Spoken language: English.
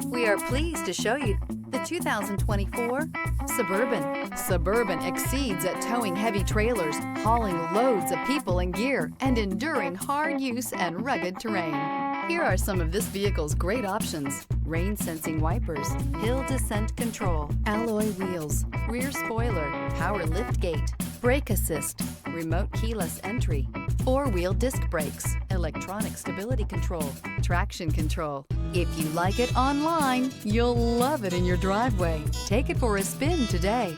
We are pleased to show you the 2024 Suburban. Suburban exceeds at towing heavy trailers, hauling loads of people and gear, and enduring hard use and rugged terrain. Here are some of this vehicle's great options: rain-sensing wipers, hill descent control, alloy wheels, rear spoiler, power liftgate, brake assist, remote keyless entry, four-wheel disc brakes, electronic stability control, traction control. If you like it online, you'll love it in your driveway. Take it for a spin today.